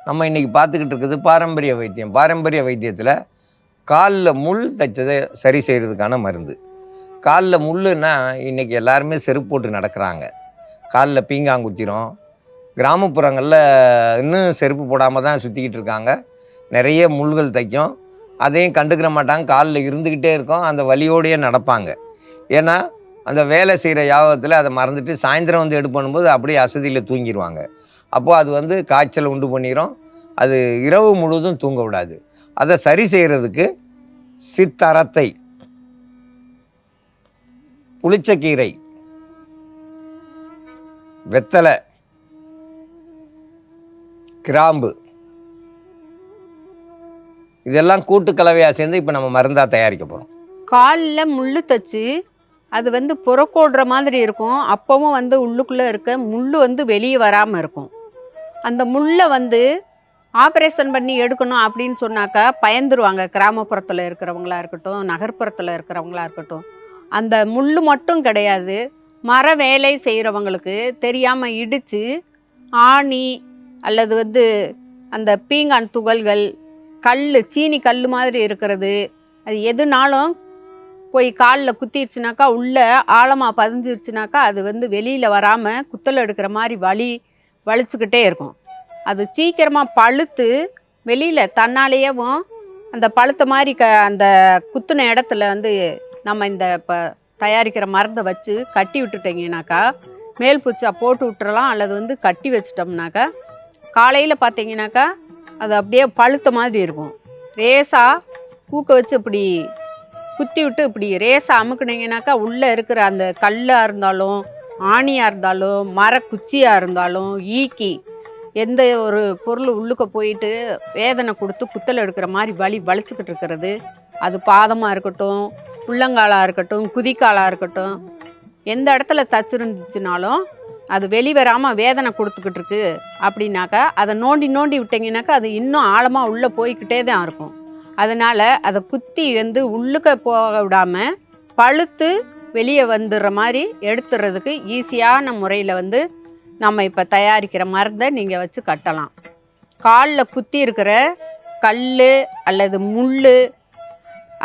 நம்ம இன்றைக்கி பார்த்துக்கிட்டு இருக்குது பாரம்பரிய வைத்தியம். பாரம்பரிய வைத்தியத்தில் காலில் முள் தைச்சதை சரி செய்கிறதுக்கான மருந்து. காலில் முள்ளுன்னா இன்றைக்கி எல்லாருமே செருப்பு போட்டு நடக்கிறாங்க. காலில் பீங்காங்குத்திரும். கிராமப்புறங்களில் இன்னும் செருப்பு போடாமல் தான் சுற்றிக்கிட்டு இருக்காங்க. நிறைய முள்கள் தைக்கும். அதையும் கண்டுக்கிற மாட்டாங்க. காலில் இருந்துக்கிட்டே இருக்கும். அந்த வலியோடையே நடப்பாங்க. ஏன்னா அந்த வேலை செய்கிற யாபத்தில் அதை மறந்துட்டு சாயந்தரம் வந்து எடுப்பு பண்ணும்போது அப்படியே அசதியில் தூங்கிடுவாங்க. அப்போது அது வந்து காய்ச்சல் உண்டு பண்ணிடும். அது இரவு முழுவதும் தூங்க விடாது. அதை சரி செய்கிறதுக்கு சித்தரத்தை, புளிச்சக்கீரை, வெத்தலை, கிராம்பு இதெல்லாம் கூட்டு கலவையாக சேர்ந்து இப்போ நம்ம மருந்தாக தயாரிக்க போகிறோம். காலில் முள் தச்சு அது வந்து புறக்கோடுற மாதிரி இருக்கும். அப்பவும் வந்து உள்ளுக்குள்ளே இருக்க முள் வந்து வெளியே வராமல் இருக்கும். அந்த முள்ளை வந்து ஆப்ரேஷன் பண்ணி எடுக்கணும் அப்படின்னு சொன்னாக்கா பயந்துருவாங்க. கிராமப்புறத்தில் இருக்கிறவங்களா இருக்கட்டும், நகர்ப்புறத்தில் இருக்கிறவங்களா இருக்கட்டும். அந்த முள் மட்டும் கிடையாது, மர வேலை செய்கிறவங்களுக்கு தெரியாமல் இடித்து ஆணி அல்லது வந்து அந்த பீங்கான் துகள்கள், கல், சீனி கல் மாதிரி இருக்கிறது, அது எதுனாலும் போய் காலில் குத்திருச்சுனாக்கா உள்ளே ஆழமாக பதிஞ்சிருச்சுனாக்கா அது வந்து வெளியில் வராமல் குத்தல் எடுக்கிற மாதிரி வலிச்சுக்கிட்டே இருக்கும். அது சீக்கிரமாக பழுத்து வெளியில் தன்னாலேயேவும் அந்த பழுத்த மாதிரி அந்த குத்துன இடத்துல வந்து நம்ம இந்த இப்போ தயாரிக்கிற மருந்தை வச்சு கட்டி விட்டுட்டிங்கனாக்கா மேல் பூச்சா போட்டு விட்டுறலாம். அல்லது வந்து கட்டி வச்சிட்டோம்னாக்கா காலையில் பார்த்தீங்கன்னாக்கா அது அப்படியே பழுத்த மாதிரி இருக்கும். ரேசாக ஊக்க வச்சு இப்படி குத்தி விட்டு இப்படி ரேசாக அமுக்குனீங்கனாக்கா உள்ளே இருக்கிற அந்த கல்லாக இருந்தாலும், ஆணியாக இருந்தாலும், மரக்குச்சியாக இருந்தாலும், ஈக்கி எந்த ஒரு பொருள் உள்ளுக்க போயிட்டு வேதனை கொடுத்து குத்தல் எடுக்கிற மாதிரி வலிச்சுக்கிட்டு இருக்கிறது, அது பாதமாக இருக்கட்டும், உள்ளங்காலாக இருக்கட்டும், குதிக்காலாக இருக்கட்டும், எந்த இடத்துல தச்சுருந்துச்சுனாலும் அது வெளிவராமல் வேதனை கொடுத்துக்கிட்டு இருக்கு அப்படின்னாக்கா அதை நோண்டி விட்டிங்கனாக்கா அது இன்னும் ஆழமாக உள்ளே போய்கிட்டே தான் இருக்கும். அதனால் அதை குத்தி வந்து உள்ளுக்க போக விடாமல் பழுத்து வெளியே வந்துடுற மாதிரி எடுத்துடுறதுக்கு ஈஸியான முறையில் வந்து நம்ம இப்போ தயாரிக்கிற மருந்தை நீங்கள் வச்சு கட்டலாம். காலில் குத்தி இருக்கிற கல் அல்லது முள்,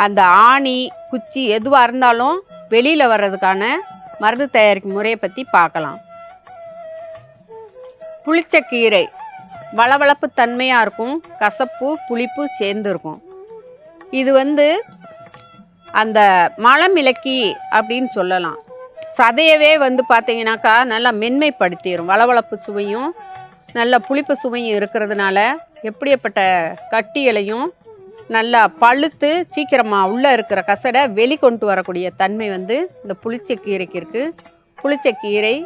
அந்த ஆணி, குச்சி எதுவாக இருந்தாலும் வெளியில் வர்றதுக்கான மருந்து தயாரிக்கும் முறையை பற்றி பார்க்கலாம். புளிச்சக்கீரை வளவளப்பு தன்மையாக இருக்கும். கசப்பு, புளிப்பு சேர்ந்து இருக்கும். இது வந்து அந்த மலமிளக்கி அப்படின்னு சொல்லலாம். சதையவே வந்து பார்த்தீங்கன்னாக்கா நல்லா மென்மைப்படுத்திடும். வளவளப்பு சுவையும் நல்ல புளிப்பு சுவையும் இருக்கிறதுனால எப்படிப்பட்ட கட்டிகளையும் நல்லா பழுத்து சீக்கிரமாக உள்ளே இருக்கிற கசடை வெளிக்கொண்டு வரக்கூடிய தன்மை வந்து இந்த புளிச்சக்கீரைக்கு இருக்குது. புளிச்சக்கீரை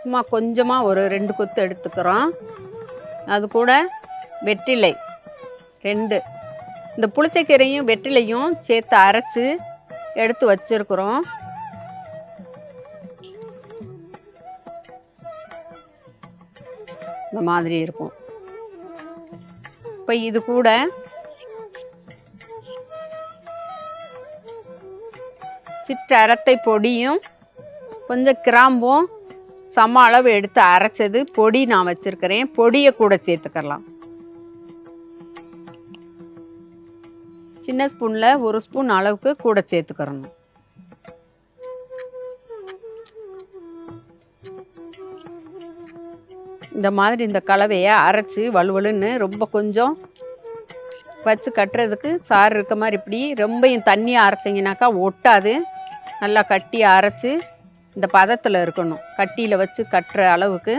சும்மா கொஞ்சமாக ஒரு 2 கொத்து எடுத்துக்கிறோம். அது கூட வெற்றிலை 2, இந்த புளிச்சக்கீரையும் வெற்றிலையும் சேர்த்து அரைச்சி எடுத்து வச்சுருக்குறோம். இந்த மாதிரி இருக்கும். இப்போ இது கூட சிற்றரத்தை பொடியும் கொஞ்சம் கிராம்பும் சம அளவு எடுத்து அரைச்சது பொடி நான் வச்சுருக்கிறேன். பொடியை கூட சேர்த்துக்கலாம். சின்ன ஸ்பூனில் 1 ஸ்பூன் அளவுக்கு கூட சேர்த்துக்கிறணும். இந்த மாதிரி இந்த கலவையை அரைச்சி வலுவலுன்னு ரொம்ப கொஞ்சம் வச்சு கட்டுறதுக்கு சாறு இருக்க மாதிரி இப்படி ரொம்பையும் தண்ணியாக அரைச்சிங்கனாக்கா ஒட்டாது. நல்லா கட்டியாக அரைச்சி இந்த பதத்தில் இருக்கணும். கட்டியில் வச்சு கட்டுற அளவுக்கு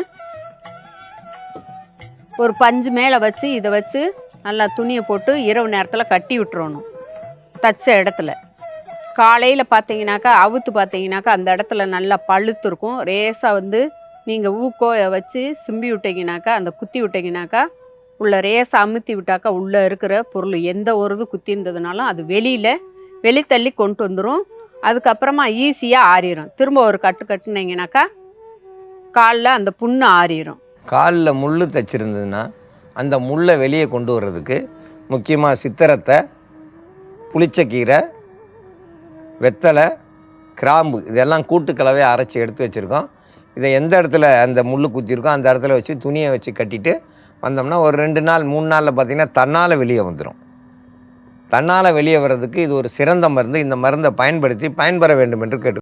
ஒரு பஞ்சு மேலே வச்சு இதை வச்சு நல்லா துணியை போட்டு இரவு நேரத்தில் கட்டி விட்டுறணும். தச்ச இடத்துல காலையில் பார்த்தீங்கன்னாக்கா அவுத்து பார்த்தீங்கன்னாக்கா அந்த இடத்துல நல்லா பழுத்து இருக்கும். ரேசாக வந்து நீங்கள் ஊக்கோ வச்சு சிம்பி விட்டிங்கனாக்கா, அந்த குத்தி விட்டிங்கனாக்கா உள்ள ரேசாக அமுத்தி விட்டாக்கா உள்ளே இருக்கிற பொருள் எந்த ஒரு இது குத்தி இருந்ததுனாலும் அது வெளித்தள்ளி கொண்டு வந்துடும். அதுக்கப்புறமா ஈஸியாக ஆறிடும். திரும்ப ஒரு கட்டுனீங்கனாக்கா காலில் அந்த புண்ணு ஆறிடும். காலில் முள் தைச்சிருந்ததுன்னா அந்த முள்ளை வெளியே கொண்டு வர்றதுக்கு முக்கியமாக சித்திரத்தை, புளிச்சக்கீரை, வெத்தலை, கிராம்பு இதெல்லாம் கூட்டு கலவையை அரைச்சி எடுத்து வச்சுருக்கோம். இதை எந்த இடத்துல அந்த முள் குத்திருக்கோ அந்த இடத்துல வச்சு துணியை வச்சு கட்டிட்டு வந்தோம்னா ஒரு 2 நாள் 3 நாளில் பார்த்திங்கன்னா தன்னால் வெளியே வந்துடும். தன்னால் வெளியே வர்றதுக்கு இது ஒரு சிறந்த மருந்து. இந்த மருந்தை பயன்படுத்தி பயன்பெற வேண்டும் என்று கேட்டு